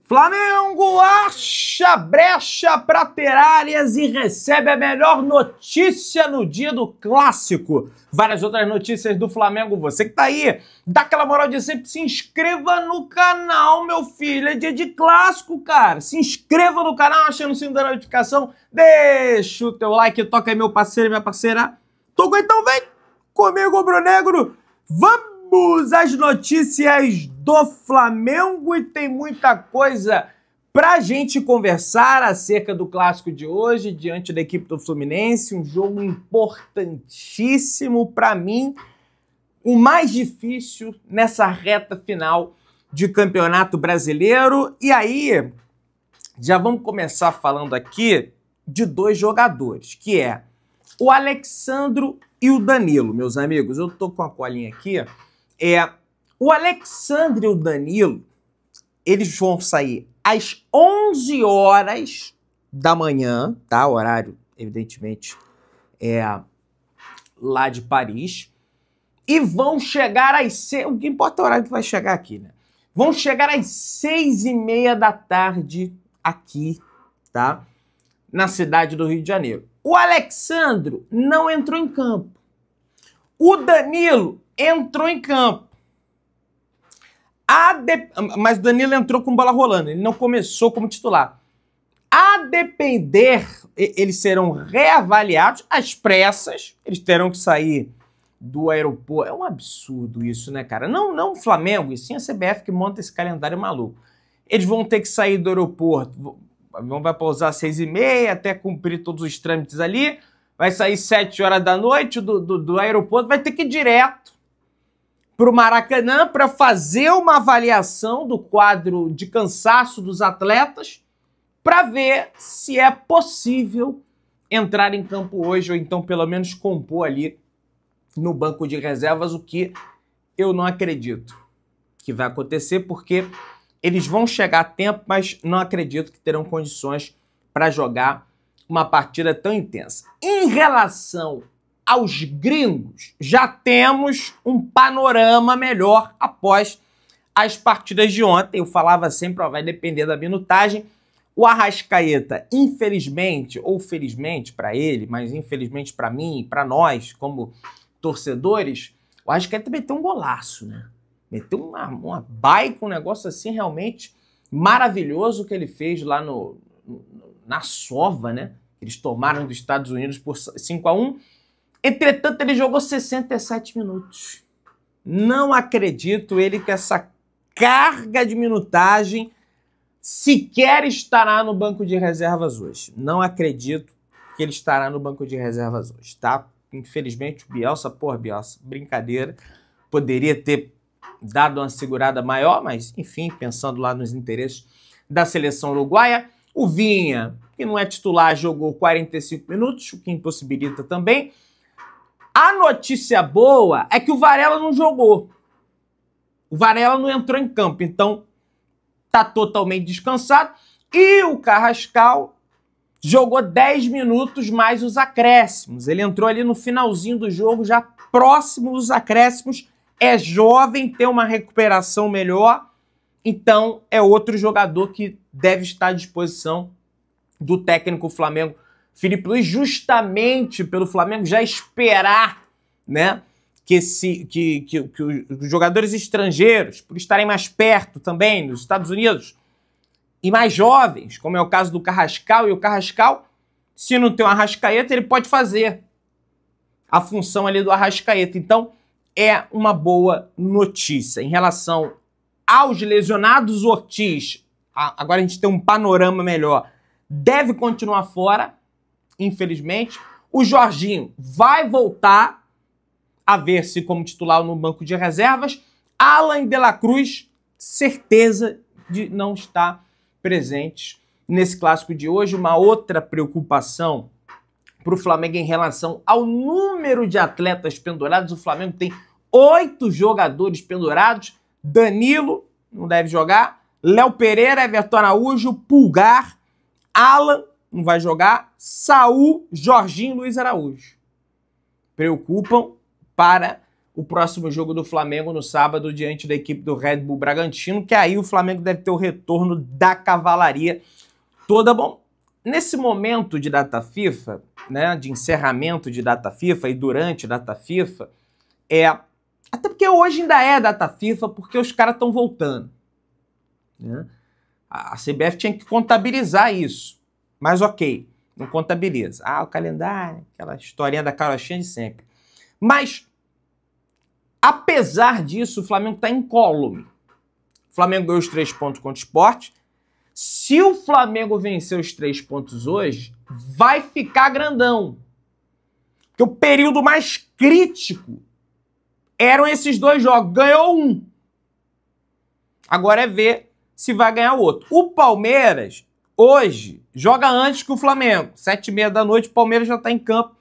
Flamengo acha brecha para ter áreas e recebe a melhor notícia no dia do clássico. Várias outras notícias do Flamengo. Você que tá aí, dá aquela moral de sempre, se inscreva no canal, meu filho. É dia de clássico, cara. Se inscreva no canal, achando o sininho da notificação. Deixa o teu like, toca aí, meu parceiro e minha parceira. Tocou, então vem comigo, Brunegro. Vamos às notícias do Flamengo e tem muita coisa pra gente conversar acerca do clássico de hoje diante da equipe do Fluminense, um jogo importantíssimo pra mim, o mais difícil nessa reta final de Campeonato Brasileiro. E aí, já vamos começar falando aqui de dois jogadores, que é o Alexandro e o Danilo, meus amigos. Eu tô com a colinha aqui. O Alexandre e o Danilo, eles vão sair às 11 horas da manhã, tá? Horário, evidentemente, lá de Paris. E vão chegar às 6... O que importa é o horário que vai chegar aqui, né? Vão chegar às 6h30 da tarde aqui, tá? Na cidade do Rio de Janeiro. O Alexandro não entrou em campo. O Danilo entrou em campo. Mas o Danilo entrou com bola rolando, ele não começou como titular. A depender, eles serão reavaliados às pressas, eles terão que sair do aeroporto. É um absurdo isso, né, cara? Não o Flamengo, e sim a CBF que monta esse calendário maluco. Eles vão ter que sair do aeroporto, vai pousar às 6h30 até cumprir todos os trâmites ali, vai sair 7 horas da noite do aeroporto, vai ter que ir direto para o Maracanã para fazer uma avaliação do quadro de cansaço dos atletas para ver se é possível entrar em campo hoje ou então pelo menos compor ali no banco de reservas, o que eu não acredito que vai acontecer, porque eles vão chegar a tempo, mas não acredito que terão condições para jogar uma partida tão intensa. Em relação aos gringos, já temos um panorama melhor após as partidas de ontem. Eu falava sempre, ó, vai depender da minutagem. O Arrascaeta, infelizmente, ou felizmente para ele, mas infelizmente para mim e para nós, como torcedores, o Arrascaeta meteu um golaço, né? Meteu uma baita, um negócio assim realmente maravilhoso que ele fez lá na sova, né? Eles tomaram dos Estados Unidos por 5-1. Entretanto, ele jogou 67 minutos. Não acredito ele que essa carga de minutagem sequer estará no banco de reservas hoje. Não acredito que ele estará no banco de reservas hoje, tá? Infelizmente, o Bielsa, Bielsa, brincadeira. Poderia ter dado uma segurada maior, mas, enfim, pensando lá nos interesses da seleção uruguaia. O Vinha, que não é titular, jogou 45 minutos, o que impossibilita também. A notícia boa é que o Varela não jogou. O Varela não entrou em campo, então tá totalmente descansado. E o Carrascal jogou 10 minutos mais os acréscimos. Ele entrou ali no finalzinho do jogo, já próximo dos acréscimos. É jovem, tem uma recuperação melhor. Então é outro jogador que deve estar à disposição do técnico Flamengo, Felipe Luiz, justamente pelo Flamengo já esperar, né, que os jogadores estrangeiros, por estarem mais perto também, nos Estados Unidos, e mais jovens, como é o caso do Carrascal, e o Carrascal, se não tem um Arrascaeta, ele pode fazer a função ali do Arrascaeta. Então, é uma boa notícia. Em relação aos lesionados, o Ortiz, agora a gente tem um panorama melhor, deve continuar fora, infelizmente. O Jorginho vai voltar a ver-se como titular no banco de reservas. Alan de la Cruz, certeza de não estar presente nesse clássico de hoje. Uma outra preocupação para o Flamengo em relação ao número de atletas pendurados. O Flamengo tem 8 jogadores pendurados. Danilo não deve jogar. Léo Pereira, Everton Araújo, Pulgar, Alan não vai jogar, Saul, Jorginho, Luiz Araújo. Preocupam para o próximo jogo do Flamengo no sábado diante da equipe do Red Bull Bragantino, que aí o Flamengo deve ter o retorno da cavalaria toda. Bom, nesse momento de data FIFA, né, de encerramento de data FIFA e durante data FIFA, até porque hoje ainda é data FIFA, porque os caras estão voltando, né? A CBF tinha que contabilizar isso, mas ok, não contabiliza. O calendário, aquela historinha da carochinha de sempre. Mas, apesar disso, o Flamengo está incólume. O Flamengo ganhou os 3 pontos contra o Sport. Se o Flamengo vencer os 3 pontos hoje, vai ficar grandão. Porque o período mais crítico eram esses 2 jogos. Ganhou um. Agora é ver se vai ganhar o outro. O Palmeiras, hoje, joga antes que o Flamengo. 7h30 da noite, o Palmeiras já está em campo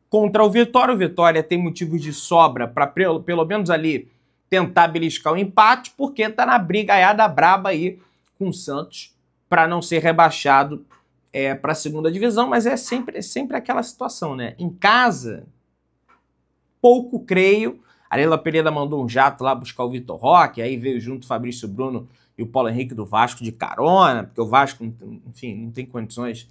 contra o Vitória. O Vitória tem motivos de sobra para pelo menos ali tentar beliscar o empate, porque está na brigaiada braba aí com o Santos para não ser rebaixado para a segunda divisão, mas é sempre aquela situação, né? Em casa, pouco creio. A Leila Pereira mandou um jato lá buscar o Vitor Roque, aí veio junto o Fabrício Bruno e o Paulo Henrique do Vasco de carona, porque o Vasco, enfim, não tem condições,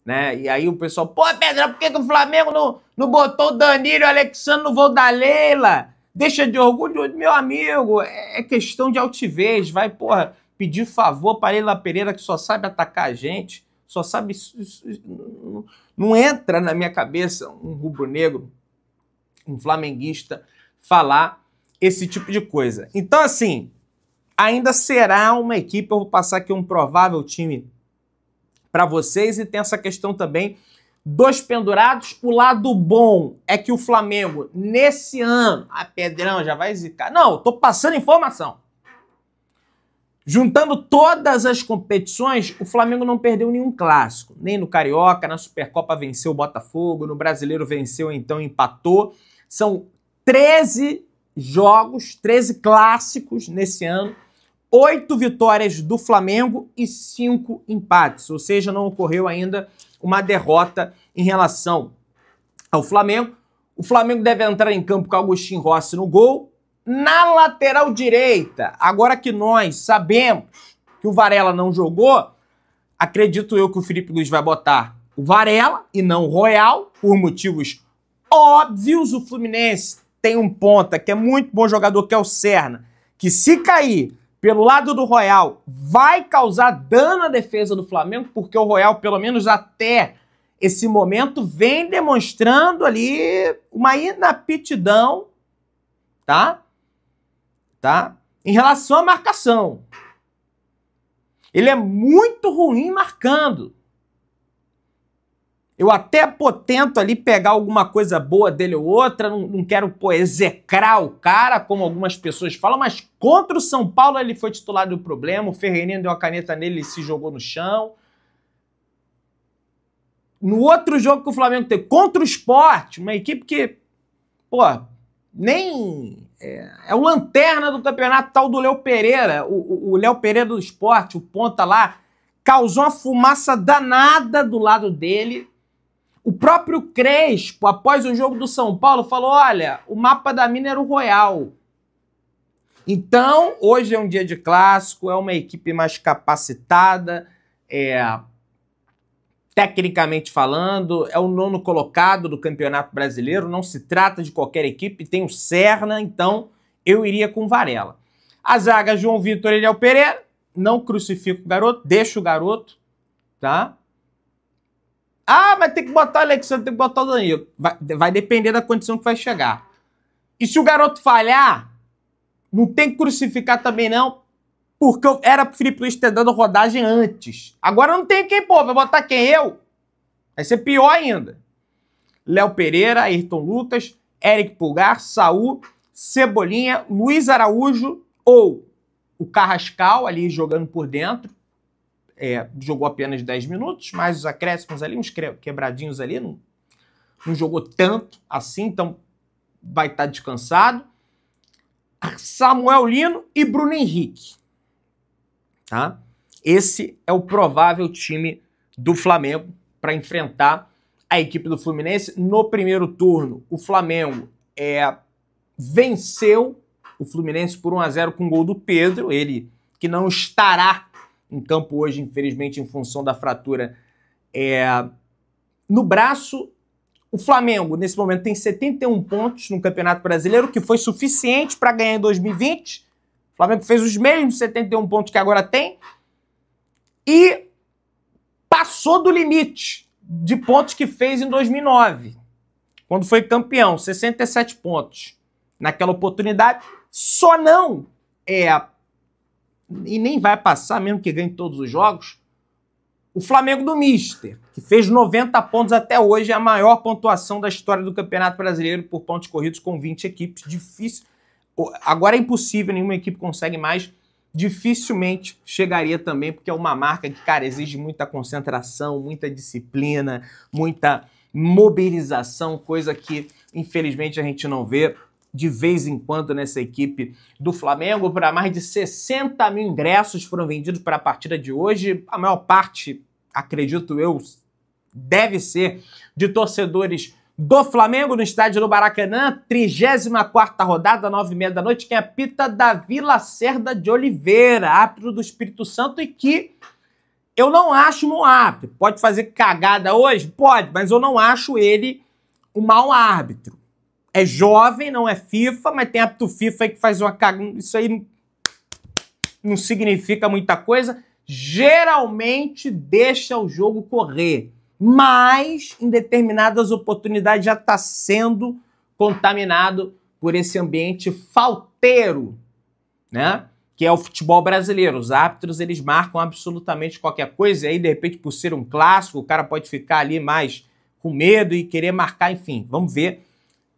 né? E aí o pessoal, pô, Pedro, por que o Flamengo não botou o Danilo e o Alexandre no voo da Leila? Deixa de orgulho, meu amigo, é questão de altivez, vai, porra, pedir favor para Leila Pereira, que só sabe atacar a gente, só sabe... Não entra na minha cabeça um rubro-negro, um flamenguista, falar esse tipo de coisa. Então, assim, ainda será uma equipe, eu vou passar aqui um provável time para vocês, e tem essa questão também dos pendurados. O lado bom é que o Flamengo, nesse ano, Pedrão, já vai zicar. Não, eu tô passando informação. Juntando todas as competições, o Flamengo não perdeu nenhum clássico. Nem no Carioca, na Supercopa venceu o Botafogo, no Brasileiro venceu, então empatou. São 13 jogos, 13 clássicos nesse ano, 8 vitórias do Flamengo e 5 empates. Ou seja, não ocorreu ainda uma derrota em relação ao Flamengo. O Flamengo deve entrar em campo com o Agustín Rossi no gol. Na lateral direita, agora que nós sabemos que o Varela não jogou, acredito eu que o Felipe Luiz vai botar o Varela e não o Royal, por motivos óbvios. O Fluminense tem um ponta que é muito bom jogador, que é o Serna, que se cair pelo lado do Royal vai causar dano à defesa do Flamengo, porque o Royal, pelo menos até esse momento, vem demonstrando ali uma inaptidão, tá? Em relação à marcação. Ele é muito ruim marcando. Eu até tento ali pegar alguma coisa boa dele ou outra, não quero execrar o cara, como algumas pessoas falam, mas contra o São Paulo ele foi titular do problema, o Ferreirinha deu uma caneta nele e se jogou no chão. No outro jogo que o Flamengo teve, contra o Sport, uma equipe que, nem... É o lanterna do campeonato, tal do Léo Pereira, o Léo Pereira do Sport, o ponta lá, causou uma fumaça danada do lado dele. O próprio Crespo, após o jogo do São Paulo, falou, olha, o mapa da mina era o Royal. Então, hoje é um dia de clássico, é uma equipe mais capacitada, tecnicamente falando, é o 9º colocado do Campeonato Brasileiro, não se trata de qualquer equipe, tem o Serna, então eu iria com Varela. A zaga, João Vitor e Léo Pereira, não crucifico o garoto, deixa o garoto, tá? Mas tem que botar o Alexandre, tem que botar o Danilo. Vai depender da condição que vai chegar. E se o garoto falhar, não tem que crucificar também não, porque era pro Felipe Luiz ter dado rodagem antes. Agora não tem quem, vai botar quem? Eu? Vai ser pior ainda. Léo Pereira, Ayrton Lucas, Eric Pulgar, Saul, Cebolinha, Luiz Araújo ou o Carrascal ali jogando por dentro. Jogou apenas 10 minutos, mais os acréscimos ali, uns quebradinhos ali, não jogou tanto assim, então vai estar descansado. Samuel Lino e Bruno Henrique. Tá? Esse é o provável time do Flamengo para enfrentar a equipe do Fluminense. No primeiro turno, o Flamengo venceu o Fluminense por 1-0 com gol do Pedro, ele que não estará em campo hoje, infelizmente, em função da fratura no braço. O Flamengo, nesse momento, tem 71 pontos no Campeonato Brasileiro, que foi suficiente para ganhar em 2020. O Flamengo fez os mesmos 71 pontos que agora tem e passou do limite de pontos que fez em 2009, quando foi campeão, 67 pontos. Naquela oportunidade, só não e nem vai passar, mesmo que ganhe todos os jogos, o Flamengo do Mister, que fez 90 pontos até hoje, é a maior pontuação da história do Campeonato Brasileiro por pontos corridos com 20 equipes. Difícil. Agora é impossível, nenhuma equipe consegue mais. Dificilmente chegaria também, porque é uma marca que, cara, exige muita concentração, muita disciplina, muita mobilização, coisa que, infelizmente, a gente não vê de vez em quando nessa equipe do Flamengo. Para mais de 60 mil ingressos foram vendidos para a partida de hoje. A maior parte, acredito eu, deve ser de torcedores do Flamengo no estádio do Maracanã. 34ª rodada, 9h30 da noite. Quem apita? Davi Lacerda de Oliveira, árbitro do Espírito Santo, e que eu não acho um árbitro. Pode fazer cagada hoje? Pode, mas eu não acho ele um mau árbitro. É jovem, não é FIFA, mas tem árbitro FIFA aí que faz uma cagada. Isso aí não significa muita coisa. Geralmente deixa o jogo correr, mas em determinadas oportunidades já está sendo contaminado por esse ambiente falteiro, né? Que é o futebol brasileiro. Os árbitros, eles marcam absolutamente qualquer coisa, e aí, de repente, por ser um clássico, o cara pode ficar ali mais com medo e querer marcar, enfim. Vamos ver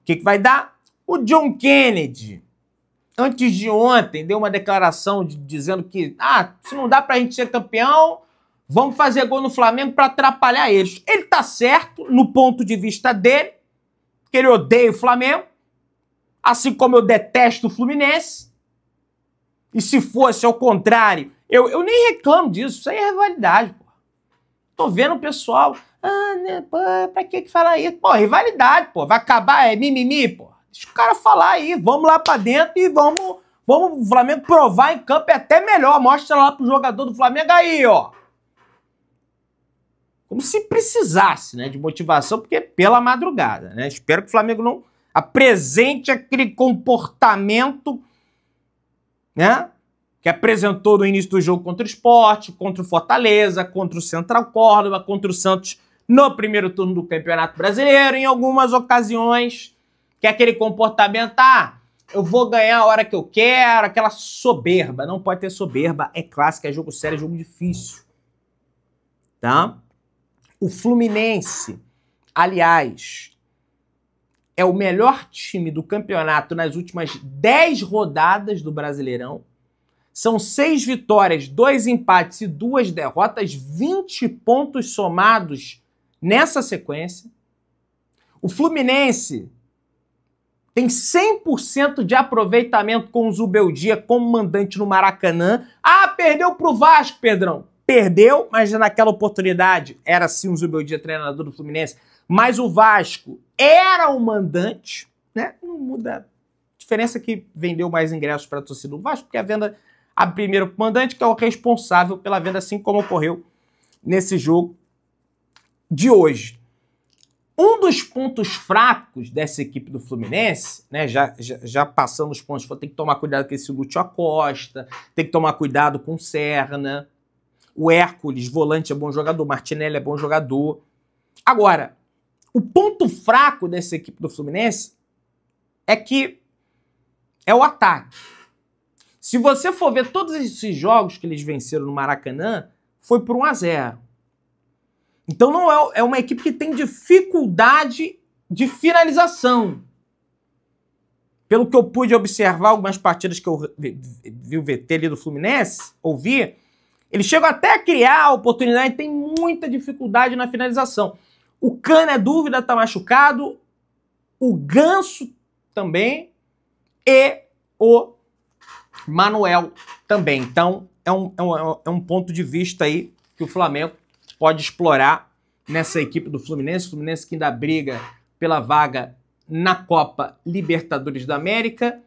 o que vai dar. O John Kennedy, antes de ontem, deu uma declaração dizendo que se não dá pra gente ser campeão, vamos fazer gol no Flamengo para atrapalhar eles. Ele tá certo no ponto de vista dele, que ele odeia o Flamengo, assim como eu detesto o Fluminense. E se fosse ao contrário, eu nem reclamo disso, isso aí é rivalidade, pô. Tô vendo o pessoal, né, pô, pra que falar isso? Pô, rivalidade, pô, vai acabar, é mimimi, pô. Deixa o cara falar aí, vamos lá pra dentro e vamos o Flamengo provar em campo, é até melhor, mostra lá pro jogador do Flamengo aí, ó. Como se precisasse, né, de motivação, porque pela madrugada, né? Espero que o Flamengo não apresente aquele comportamento, né, que apresentou no início do jogo contra o Sport, contra o Fortaleza, contra o Central Córdoba, contra o Santos no primeiro turno do Campeonato Brasileiro, em algumas ocasiões, que é aquele comportamento, eu vou ganhar a hora que eu quero, aquela soberba. Não pode ter soberba, é clássico, é jogo sério, é jogo difícil, tá? O Fluminense, aliás, é o melhor time do campeonato nas últimas 10 rodadas do Brasileirão. São 6 vitórias, 2 empates e 2 derrotas, 20 pontos somados nessa sequência. O Fluminense tem 100% de aproveitamento com o Zubeldia como mandante no Maracanã. Perdeu pro Vasco, Pedrão. Perdeu, mas naquela oportunidade era sim o Zubeldia treinador do Fluminense, mas o Vasco era o mandante, né? Não muda. A diferença é que vendeu mais ingressos para a torcida do Vasco, porque a venda abre primeiro para o mandante, que é o responsável pela venda, assim como ocorreu nesse jogo de hoje. Um dos pontos fracos dessa equipe do Fluminense, né, já passando os pontos, tem que tomar cuidado com esse Lúcio Acosta, tem que tomar cuidado com o Serna, o Hércules, volante, é bom jogador, Martinelli é bom jogador. Agora, o ponto fraco dessa equipe do Fluminense é que é o ataque. Se você for ver todos esses jogos que eles venceram no Maracanã, foi por 1-0. Então não é uma equipe que tem dificuldade de finalização. Pelo que eu pude observar, algumas partidas que eu vi o VT ali do Fluminense, ouvi, eles chegam até a criar a oportunidade e tem muita dificuldade na finalização. O Cano é dúvida, tá machucado, o Ganso também e o Manuel também. Então é um ponto de vista aí que o Flamengo pode explorar nessa equipe do Fluminense. O Fluminense que ainda briga pela vaga na Copa Libertadores da América.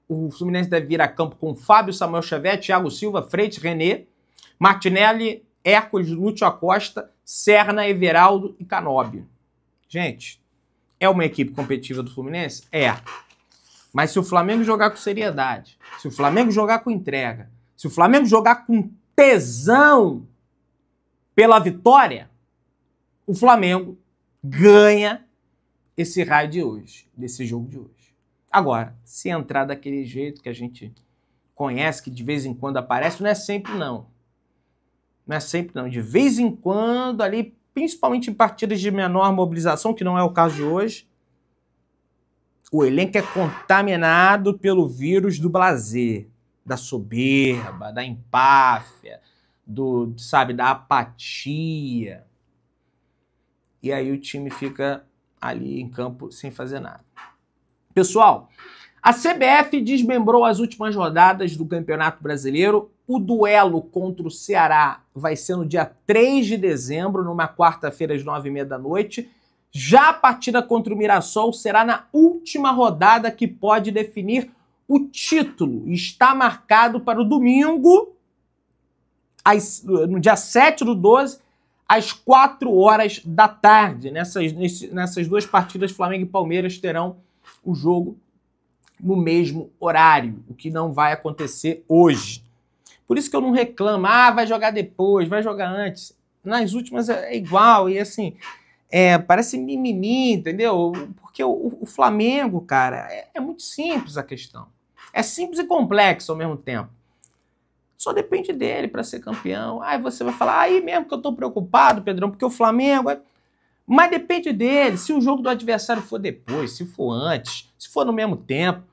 O Fluminense deve vir a campo com Fábio, Samuel Xavier, Thiago Silva, Freitas, René, Martinelli, Hércules, Lúcio Acosta, Serna, Everaldo e Canóbio. Gente, é uma equipe competitiva do Fluminense? É. Mas se o Flamengo jogar com seriedade, se o Flamengo jogar com entrega, se o Flamengo jogar com tesão pela vitória, o Flamengo ganha esse raio de hoje, desse jogo de hoje. Agora, se entrar daquele jeito que a gente conhece, que de vez em quando aparece, não é sempre não. Não é sempre não. De vez em quando, ali, principalmente em partidas de menor mobilização, que não é o caso de hoje, o elenco é contaminado pelo vírus do blasé, da soberba, da empáfia, da apatia. E aí o time fica ali em campo sem fazer nada. Pessoal, a CBF desmembrou as últimas rodadas do Campeonato Brasileiro. O duelo contra o Ceará vai ser no dia 3 de dezembro, numa quarta-feira às 9h30 da noite. Já a partida contra o Mirassol será na última rodada que pode definir o título. Está marcado para o domingo, no dia 7/12, às 4h da tarde. Nessas duas partidas, Flamengo e Palmeiras terão o jogo no mesmo horário, o que não vai acontecer hoje. Por isso que eu não reclamo, vai jogar depois, vai jogar antes. Nas últimas é igual, e assim, parece mimimi, entendeu? Porque o Flamengo, cara, é muito simples a questão. É simples e complexo ao mesmo tempo. Só depende dele para ser campeão. Aí você vai falar, aí mesmo que eu tô preocupado, Pedrão, porque o Flamengo... Mas depende dele. Se o jogo do adversário for depois, se for antes, se for no mesmo tempo,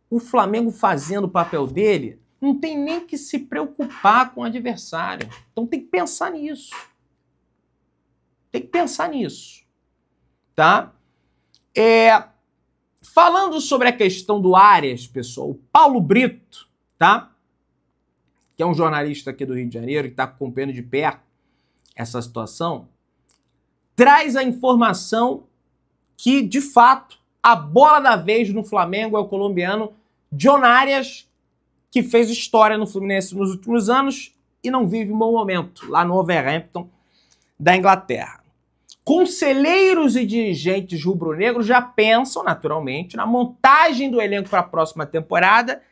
o Flamengo fazendo o papel dele, não tem nem que se preocupar com o adversário. Então tem que pensar nisso. Tem que pensar nisso. Tá? Falando sobre a questão do Arias, pessoal, o Paulo Brito, tá? Que é um jornalista aqui do Rio de Janeiro, que está acompanhando de perto essa situação, traz a informação que, de fato, a bola da vez no Flamengo é o colombiano John Arias, que fez história no Fluminense nos últimos anos e não vive um bom momento lá no Wolverhampton da Inglaterra. Conselheiros e dirigentes rubro-negros já pensam, naturalmente, na montagem do elenco para a próxima temporada,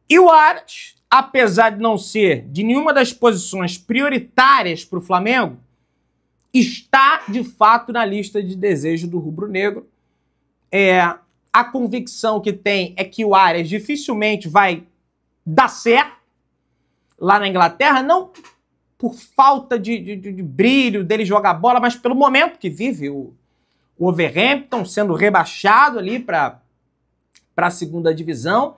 e o Arias, apesar de não ser de nenhuma das posições prioritárias para o Flamengo, está, de fato, na lista de desejo do rubro-negro. A convicção que tem é que o Arias dificilmente vai dar certo lá na Inglaterra, não por falta de brilho dele jogar bola, mas pelo momento que vive o Wolverhampton, sendo rebaixado ali para a segunda divisão.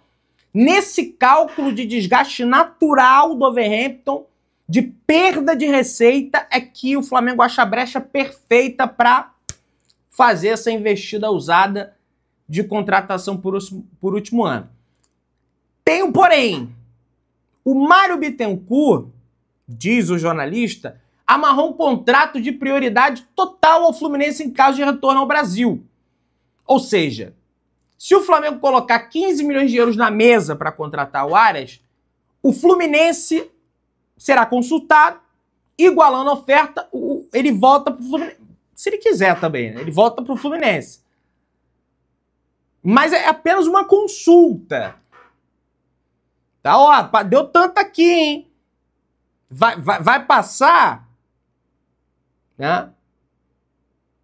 Nesse cálculo de desgaste natural do Wolverhampton, de perda de receita, é que o Flamengo acha a brecha perfeita para fazer essa investida ousada de contratação por último ano. Tem um porém. O Mário Bittencourt, diz o jornalista, amarrou um contrato de prioridade total ao Fluminense em caso de retorno ao Brasil. Ou seja, se o Flamengo colocar 15 milhões de euros na mesa para contratar o Arias, o Fluminense será consultado, igualando a oferta, ele volta para o Fluminense. Se ele quiser também, né? Ele volta para o Fluminense. Mas é apenas uma consulta. Tá, ó, deu tanto aqui, hein? Vai passar? Né?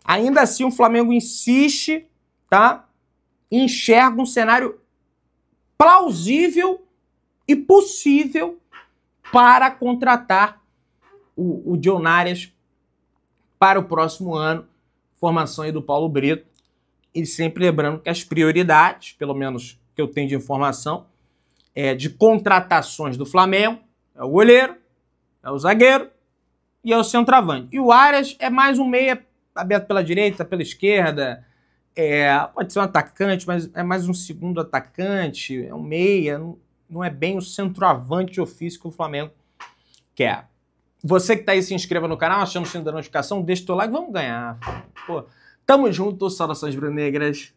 Ainda assim, o Flamengo insiste, tá? Enxerga um cenário plausível e possível para contratar o John Arias para o próximo ano. Formação aí do Paulo Brito. E sempre lembrando que as prioridades, pelo menos que eu tenho de informação, de contratações do Flamengo, é o goleiro, é o zagueiro e é o centroavante. E o Arias é mais um meia aberto pela direita, pela esquerda. Pode ser um atacante, mas é mais um segundo atacante, é um meia, não é bem o centroavante de ofício que o Flamengo quer. Você que tá aí, se inscreva no canal, achando o sininho da notificação, deixa o teu like, vamos ganhar. Pô, Tamo junto, saudações brunegras.